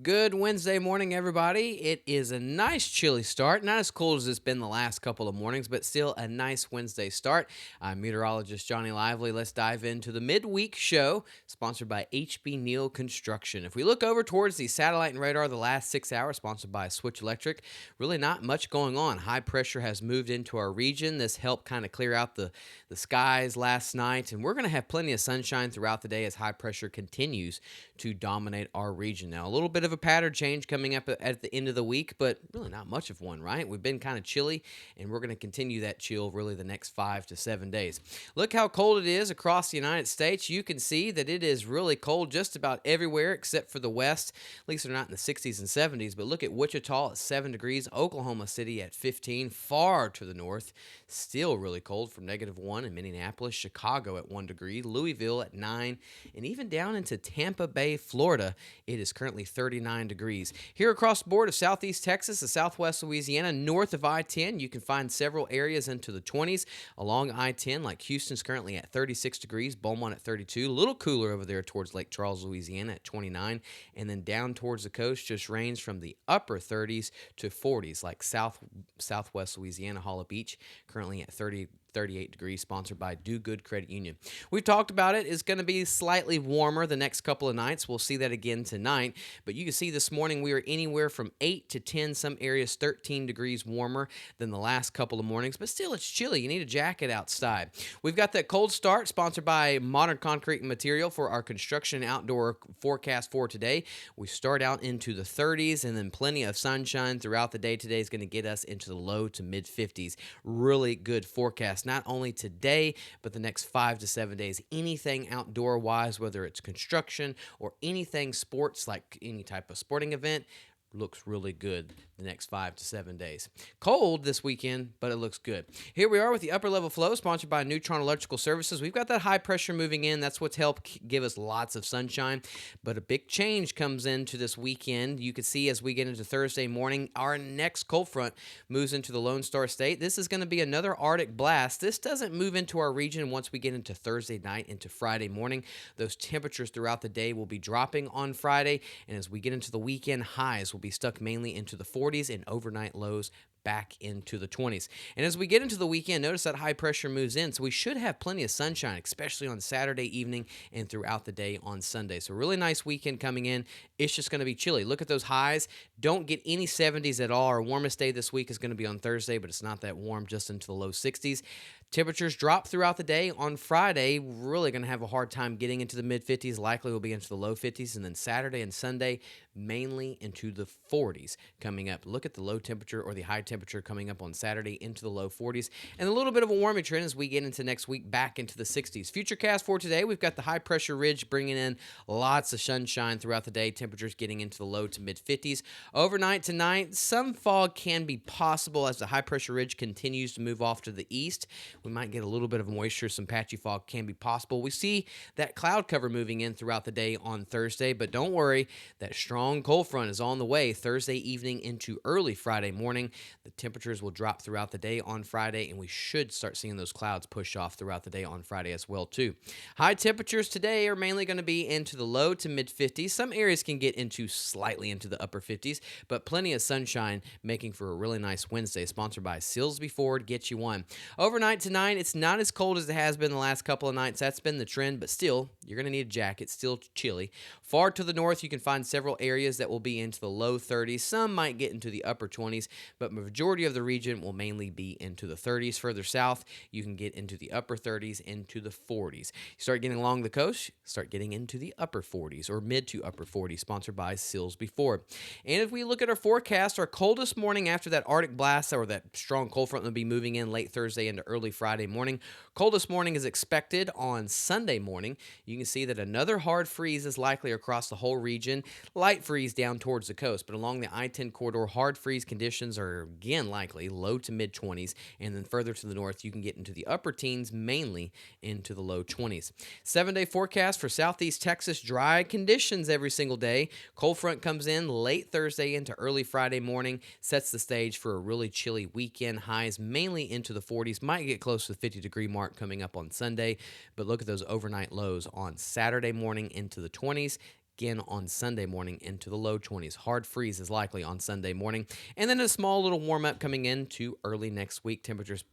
Good Wednesday morning, everybody. It is a nice chilly start. Not as cold as it's been the last couple of mornings, but still a nice Wednesday start. I'm meteorologist Johnny Lively. Let's dive into the midweek show sponsored by HB Neal Construction. If we look over towards the satellite and radar the last 6 hours, sponsored by Switch Electric, really not much going on. High pressure has moved into our region. This helped kind of clear out the skies last night, and we're going to have plenty of sunshine throughout the day as high pressure continues to dominate our region. Now, a little bit of a pattern change coming up at the end of the week, but really not much of one, right? We've been kind of chilly, and we're going to continue that chill really the next 5 to 7 days. Look how cold it is across the United States. You can see that it is really cold just about everywhere except for the west. At least they're not in the 60s and 70s, but look at Wichita at 7 degrees, Oklahoma City at 15, far to the north, still really cold from -1 in Minneapolis, Chicago at 1 degree, Louisville at 9, and even down into Tampa Bay, Florida, it is currently 39 degrees. Here across the board of southeast Texas to southwest Louisiana, north of I-10, you can find several areas into the 20s along I-10, like Houston's currently at 36 degrees, Beaumont at 32, a little cooler over there towards Lake Charles, Louisiana at 29, and then down towards the coast just range from the upper 30s to 40s, like southwest Louisiana, Hollow Beach, currently at 38 degrees, sponsored by Do Good Credit Union. We've talked about it. It's going to be slightly warmer the next couple of nights. We'll see that again tonight. But you can see this morning we are anywhere from 8 to 10, some areas 13 degrees warmer than the last couple of mornings. But still, it's chilly. You need a jacket outside. We've got that cold start sponsored by Modern Concrete and Material for our construction outdoor forecast for today. We start out into the 30s and then plenty of sunshine throughout the day. Today is going to get us into the low to mid 50s. Really good forecast. Not only today, but the next 5 to 7 days. Anything outdoor wise, whether it's construction or anything sports, like any type of sporting event, looks really good the next 5 to 7 days. Cold this weekend, but it looks good. Here we are with the upper level flow sponsored by Neutron Electrical Services. We've got that high pressure moving in. That's what's helped give us lots of sunshine, but a big change comes into this weekend. You can see as we get into Thursday morning, our next cold front moves into the Lone Star State. This is going to be another Arctic blast. This doesn't move into our region once we get into Thursday night into Friday morning. Those temperatures throughout the day will be dropping on Friday, and as we get into the weekend, highs will be stuck mainly into the 40s and overnight lows back into the 20s. And as we get into the weekend, notice that high pressure moves in, so we should have plenty of sunshine, especially on Saturday evening and throughout the day on Sunday. So really nice weekend coming in. It's just going to be chilly. Look at those highs. Don't get any 70s at all. Our warmest day this week is going to be on Thursday, but it's not that warm, just into the low 60s. Temperatures drop throughout the day. On Friday, really going to have a hard time getting into the mid-50s. Likely will be into the low 50s. And then Saturday and Sunday, mainly into the 40s coming up. Look at the low temperature or the high temperature coming up on Saturday into the low 40s. And a little bit of a warming trend as we get into next week back into the 60s. Futurecast for today, we've got the high pressure ridge bringing in lots of sunshine throughout the day. Temperatures getting into the low to mid-50s. Overnight tonight, some fog can be possible as the high pressure ridge continues to move off to the east. We might get a little bit of moisture. Some patchy fog can be possible. We see that cloud cover moving in throughout the day on Thursday, but don't worry, that strong cold front is on the way Thursday evening into early Friday morning. The temperatures will drop throughout the day on Friday, and we should start seeing those clouds push off throughout the day on Friday as well, too. High temperatures today are mainly going to be into the low to mid-50s. Some areas can get into slightly into the upper 50s, but plenty of sunshine making for a really nice Wednesday, sponsored by Silsby Ford. Get you one. Overnight tonight, it's not as cold as it has been the last couple of nights. That's been the trend, but still, you're going to need a jacket. Still chilly. Far to the north, you can find several areas that will be into the low 30s. Some might get into the upper 20s, but majority of the region will mainly be into the 30s. Further south, you can get into the upper 30s, into the 40s. You start getting along the coast, start getting into the upper 40s or mid to upper 40s, sponsored by Silsby Ford. And if we look at our forecast, our coldest morning after that Arctic blast or that strong cold front will be moving in late Thursday into early Friday morning. Coldest morning is expected on Sunday morning. You can see that another hard freeze is likely across the whole region. Light freeze down towards the coast, but along the I-10 corridor, hard freeze conditions are again likely low to mid 20s, and then further to the north, you can get into the upper teens, mainly into the low 20s. 7-day forecast for southeast Texas, dry conditions every single day. Cold front comes in late Thursday into early Friday morning, sets the stage for a really chilly weekend. Highs mainly into the 40s, might get close to the 50-degree mark coming up on Sunday, but look at those overnight lows on Saturday morning into the 20s. again on Sunday morning into the low 20s. Hard freeze is likely on Sunday morning. And then a small little warm up coming into early next week. Temperatures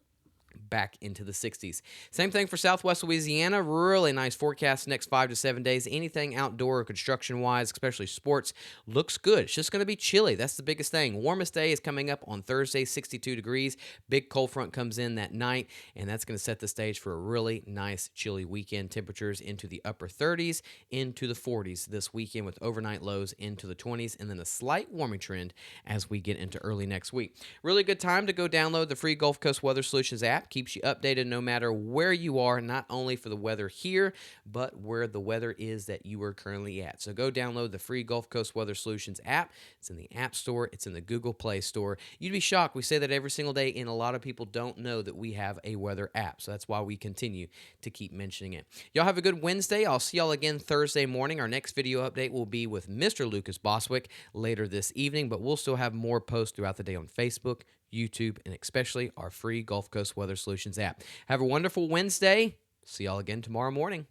back into the 60s. Same thing for Southwest Louisiana. Really nice forecast next 5 to 7 days. Anything outdoor or construction wise, especially sports, looks good. It's just going to be chilly. That's the biggest thing. Warmest day is coming up on Thursday, 62 degrees. Big cold front comes in that night, and that's going to set the stage for a really nice chilly weekend. Temperatures into the upper 30s, into the 40s this weekend, with overnight lows into the 20s, and then a slight warming trend as we get into early next week. Really good time to go download the free Gulf Coast Weather Solutions app. Keeps you updated no matter where you are, not only for the weather here, but where the weather is that you are currently at. So go download the free Gulf Coast Weather Solutions app. It's in the App Store. It's in the Google Play Store. You'd be shocked. We say that every single day, and a lot of people don't know that we have a weather app. So that's why we continue to keep mentioning it. Y'all have a good Wednesday. I'll see y'all again Thursday morning. Our next video update will be with Mr. Lucas Boswick later this evening, but we'll still have more posts throughout the day on Facebook, YouTube, and especially our free Gulf Coast Weather Solutions app. Have a wonderful Wednesday. See y'all again tomorrow morning.